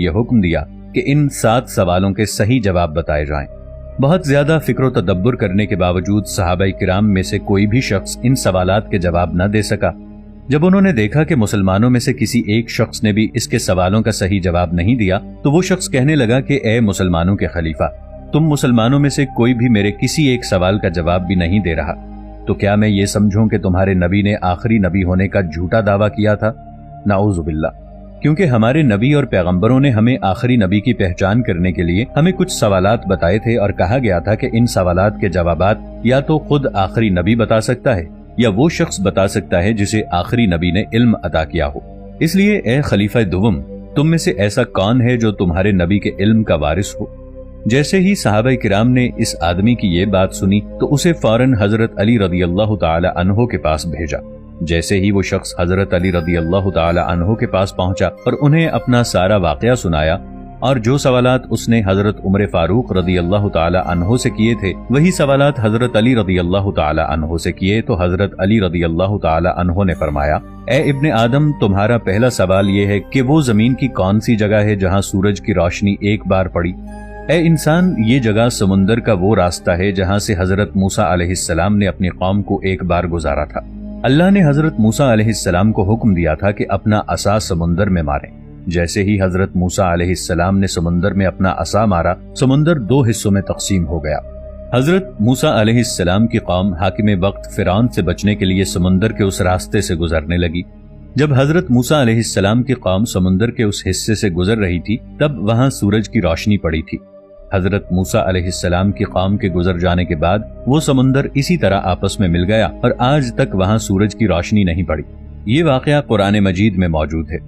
یہ حکم دیا کہ ان 7 سوالوں کے صحیح جواب بتائے جائیں۔ بہت زیادہ فکر و تدبر کرنے کے باوجود صحابہ کرام میں سے کوئی بھی شخص ان سوالات کے جواب نہ دے سکا۔ جب انہوں نے دیکھا کہ مسلمانوں میں سے کسی ایک شخص نے بھی اس کے سوالوں کا صحیح جواب نہیں دیا تو وہ شخص کہنے لگا کہ اے مسلمانوں کے خلیفہ، تم مسلمانوں میں سے کوئی بھی میرے کسی ایک سوال کا جواب بھی نہیں دے رہا، تو کیا میں یہ سمجھوں کہ تمہارے نبی نے آخری نبی ہونے کا جھوٹا دعویٰ کیا تھا؟ نعوذ باللہ، کیونکہ ہمارے نبی اور پیغمبروں نے ہمیں آخری نبی کی پہچان کرنے کے لیے ہمیں کچھ سوالات بتائے تھے اور کہا گیا تھا کہ ان سوالات کے جوابات یا تو خود آخری نبی بتا سکتا ہے یا وہ شخص بتا سکتا ہے جسے آخری نبی نے علم عطا کیا ہو۔ اس لیے اے خلیفہ دوم، تم میں سے ایسا کون ہے جو تمہارے نبی کے علم کا وارث ہو؟ جیسے ہی صحابہ کرام نے اس آدمی کی یہ بات سنی تو اسے فوراً حضرت علی رضی اللہ تعالی عنہ کے پاس بھیجا۔ جیسے ہی وہ شخص حضرت علی رضی اللہ تعالی عنہ کے پاس پہنچا اور انہیں اپنا سارا واقعہ سنایا اور جو سوالات اس نے حضرت عمر فاروق رضی اللہ تعالی عنہ سے کیے تھے وہی سوالات حضرت علی رضی اللہ تعالی عنہ سے کیے، تو حضرت علی رضی اللہ تعالی عنہ نے فرمایا، اے ابن آدم، تمہارا پہلا سوال یہ ہے کہ وہ زمین کی کون سی جگہ ہے جہاں سورج کی روشنی ایک بار پڑی؟ اے انسان، یہ جگہ سمندر کا وہ راستہ ہے جہاں سے حضرت موسیٰ علیہ السلام نے اپنی قوم کو ایک بار گزارا تھا۔ اللہ نے حضرت موسیٰ علیہ السلام کو حکم دیا تھا کہ اپنا عصا سمندر میں ماریں۔ جیسے ہی حضرت موسیٰ علیہ السلام نے سمندر میں اپنا عصا مارا، سمندر 2 حصوں میں تقسیم ہو گیا۔ حضرت موسیٰ علیہ السلام کی قوم حاکم وقت فرعون سے بچنے کے لیے سمندر کے اس راستے سے گزرنے لگی۔ جب حضرت موسیٰ علیہ السلام کی قوم سمندر کے اس حصے سے گزر رہی تھی تب وہاں سورج کی روشنی پڑی تھی۔ حضرت موسیٰ علیہ السلام کی قوم کے گزر جانے کے بعد وہ سمندر اسی طرح آپس میں مل گیا اور آج تک وہاں سورج کی روشنی نہیں پڑی۔ یہ واقعہ قرآن مجید میں موجود ہے۔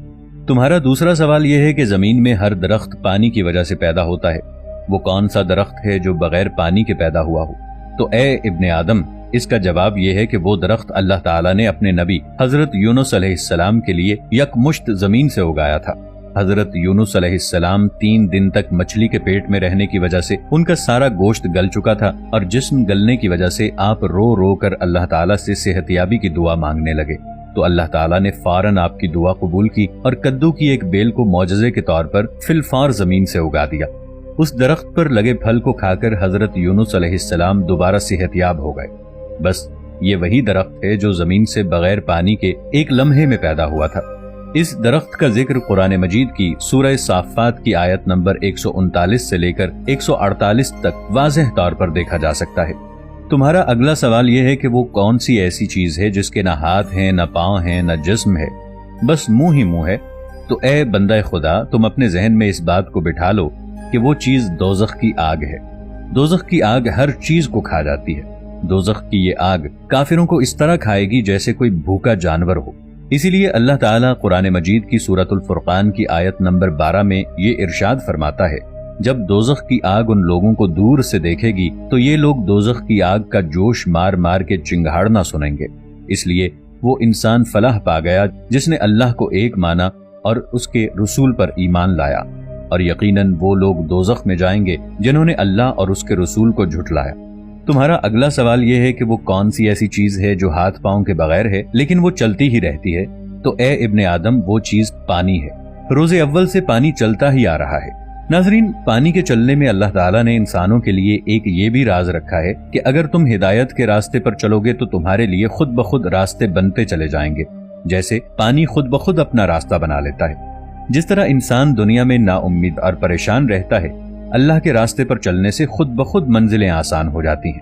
تمہارا دوسرا سوال یہ ہے کہ زمین میں ہر درخت پانی کی وجہ سے پیدا ہوتا ہے، وہ کون سا درخت ہے جو بغیر پانی کے پیدا ہوا ہو؟ تو اے ابن آدم، اس کا جواب یہ ہے کہ وہ درخت اللہ تعالیٰ نے اپنے نبی حضرت یونس علیہ السلام کے لیے یکمشت زمین سے اگایا تھا۔ حضرت یونس علیہ السلام 3 دن تک مچھلی کے پیٹ میں رہنے کی وجہ سے ان کا سارا گوشت گل چکا تھا اور جسم گلنے کی وجہ سے آپ رو رو کر اللہ تعالیٰ سے صحت یابی کی دعا مانگنے لگے، تو اللہ تعالیٰ نے فوراً آپ کی دعا قبول کی اور کدو کی ایک بیل کو معجزے کے طور پر فی الفور زمین سے اگا دیا۔ اس درخت پر لگے پھل کو کھا کر حضرت یونس علیہ السلام دوبارہ صحت یاب ہو گئے۔ بس یہ وہی درخت ہے جو زمین سے بغیر پانی کے ایک لمحے میں پیدا ہوا تھا۔ اس درخت کا ذکر قرآن مجید کی سورہ صافات کی آیت نمبر 139 سے لے کر 148 تک واضح طور پر دیکھا جا سکتا ہے۔ تمہارا اگلا سوال یہ ہے کہ وہ کون سی ایسی چیز ہے جس کے نہ ہاتھ ہیں، نہ پاؤں ہیں، نہ جسم ہے، بس منہ ہی منہ ہے؟ تو اے بندہ خدا، تم اپنے ذہن میں اس بات کو بٹھا لو کہ وہ چیز دوزخ کی آگ ہے۔ دوزخ کی آگ ہر چیز کو کھا جاتی ہے۔ دوزخ کی یہ آگ کافروں کو اس طرح کھائے گی جیسے کوئی بھوکا جانور ہو۔ اسی لیے اللہ تعالیٰ قرآن مجید کی سورۃ الفرقان کی آیت نمبر 12 میں یہ ارشاد فرماتا ہے، جب دوزخ کی آگ ان لوگوں کو دور سے دیکھے گی تو یہ لوگ دوزخ کی آگ کا جوش مار مار کے چنگھاڑنا سنیں گے۔ اس لیے وہ انسان فلاح پا گیا جس نے اللہ کو ایک مانا اور اس کے رسول پر ایمان لایا، اور یقیناً وہ لوگ دوزخ میں جائیں گے جنہوں نے اللہ اور اس کے رسول کو جھٹلایا۔ تمہارا اگلا سوال یہ ہے کہ وہ کون سی ایسی چیز ہے جو ہاتھ پاؤں کے بغیر ہے لیکن وہ چلتی ہی رہتی ہے؟ تو اے ابن آدم، وہ چیز پانی ہے۔ روز اول سے پانی چلتا ہی آ رہا ہے۔ ناظرین، پانی کے چلنے میں اللہ تعالیٰ نے انسانوں کے لیے ایک یہ بھی راز رکھا ہے کہ اگر تم ہدایت کے راستے پر چلو گے تو تمہارے لیے خود بخود راستے بنتے چلے جائیں گے، جیسے پانی خود بخود اپنا راستہ بنا لیتا ہے۔ جس طرح انسان دنیا میں نا امید اور پریشان رہتا ہے، اللہ کے راستے پر چلنے سے خود بخود منزلیں آسان ہو جاتی ہیں۔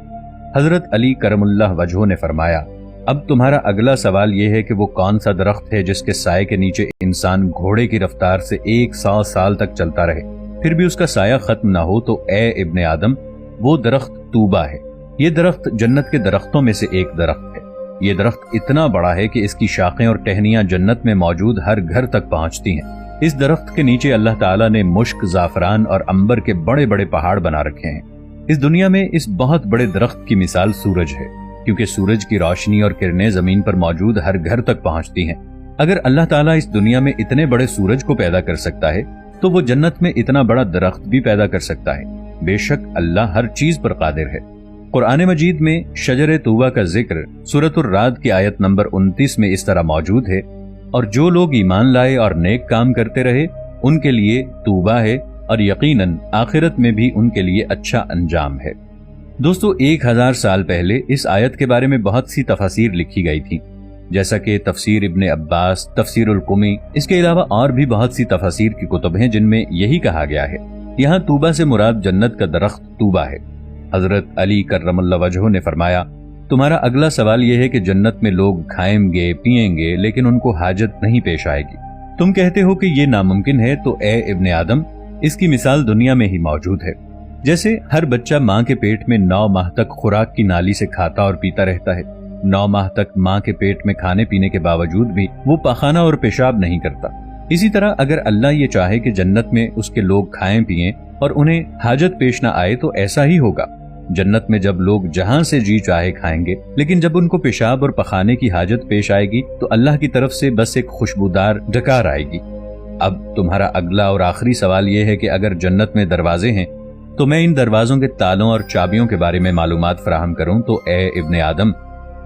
حضرت علی کرم اللہ وجہہ نے فرمایا، اب تمہارا اگلا سوال یہ ہے کہ وہ کون سا درخت ہے جس کے سائے کے نیچے انسان گھوڑے کی رفتار سے 100 سال تک چلتا رہے پھر بھی اس کا سایہ ختم نہ ہو؟ تو اے ابن آدم، وہ درخت طوبہ ہے۔ یہ درخت جنت کے درختوں میں سے ایک درخت ہے۔ یہ درخت اتنا بڑا ہے کہ اس کی شاخیں اور ٹہنیاں جنت میں موجود ہر گھر تک پہنچتی ہیں۔ اس درخت کے نیچے اللہ تعالیٰ نے مشک، زعفران اور عنبر کے بڑے بڑے پہاڑ بنا رکھے ہیں۔ اس دنیا میں اس بہت بڑے درخت کی مثال سورج ہے، کیونکہ سورج کی روشنی اور کرنیں زمین پر موجود ہر گھر تک پہنچتی ہیں۔ اگر اللہ تعالیٰ اس دنیا میں اتنے بڑے سورج کو پیدا کر سکتا ہے تو وہ جنت میں اتنا بڑا درخت بھی پیدا کر سکتا ہے۔ بے شک اللہ ہر چیز پر قادر ہے۔ قرآن مجید میں شجر طوبہ کا ذکر سورۃ الرعد کی آیت نمبر 29 میں اس طرح موجود ہے، اور جو لوگ ایمان لائے اور نیک کام کرتے رہے ان کے لیے توبہ ہے اور یقیناً آخرت میں بھی ان کے لیے اچھا انجام ہے۔ دوستو 1000 سال پہلے اس آیت کے بارے میں بہت سی تفاسیر لکھی گئی تھی، جیسا کہ تفسیر ابن عباس، تفسیر القمی، اس کے علاوہ اور بھی بہت سی تفاسیر کی کتب ہیں جن میں یہی کہا گیا ہے۔ یہاں توبہ سے مراد جنت کا درخت توبہ ہے۔ حضرت علی کرم اللہ وجہہ نے فرمایا، تمہارا اگلا سوال یہ ہے کہ جنت میں لوگ کھائیں گے پیئیں گے لیکن ان کو حاجت نہیں پیش آئے گی۔ تم کہتے ہو کہ یہ ناممکن ہے، تو اے ابن آدم، اس کی مثال دنیا میں ہی موجود ہے۔ جیسے ہر بچہ ماں کے پیٹ میں 9 ماہ تک خوراک کی نالی سے کھاتا اور پیتا رہتا ہے، 9 ماہ تک ماں کے پیٹ میں کھانے پینے کے باوجود بھی وہ پاخانہ اور پیشاب نہیں کرتا۔ اسی طرح اگر اللہ یہ چاہے کہ جنت میں اس کے لوگ کھائیں پیئیں اور انہیں حاجت پیش نہ آئے تو ایسا ہی ہوگا۔ جنت میں جب لوگ جہاں سے جی چاہے کھائیں گے، لیکن جب ان کو پیشاب اور پخانے کی حاجت پیش آئے گی تو اللہ کی طرف سے بس ایک خوشبودار ڈکار آئے گی۔ اب تمہارا اگلا اور آخری سوال یہ ہے کہ اگر جنت میں دروازے ہیں تو میں ان دروازوں کے تالوں اور چابیوں کے بارے میں معلومات فراہم کروں، تو اے ابن آدم،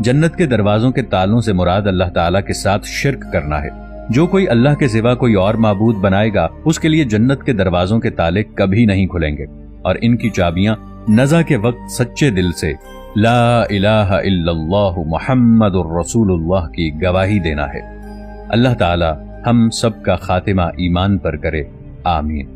جنت کے دروازوں کے تالوں سے مراد اللہ تعالیٰ کے ساتھ شرک کرنا ہے۔ جو کوئی اللہ کے سوا کوئی اور معبود بنائے گا اس کے لیے جنت کے دروازوں کے تالے کبھی نہیں کھلیں گے، اور ان کی چابیاں نزع کے وقت سچے دل سے لا الہ الا اللہ محمد الرسول اللہ کی گواہی دینا ہے۔ اللہ تعالی ہم سب کا خاتمہ ایمان پر کرے، آمین۔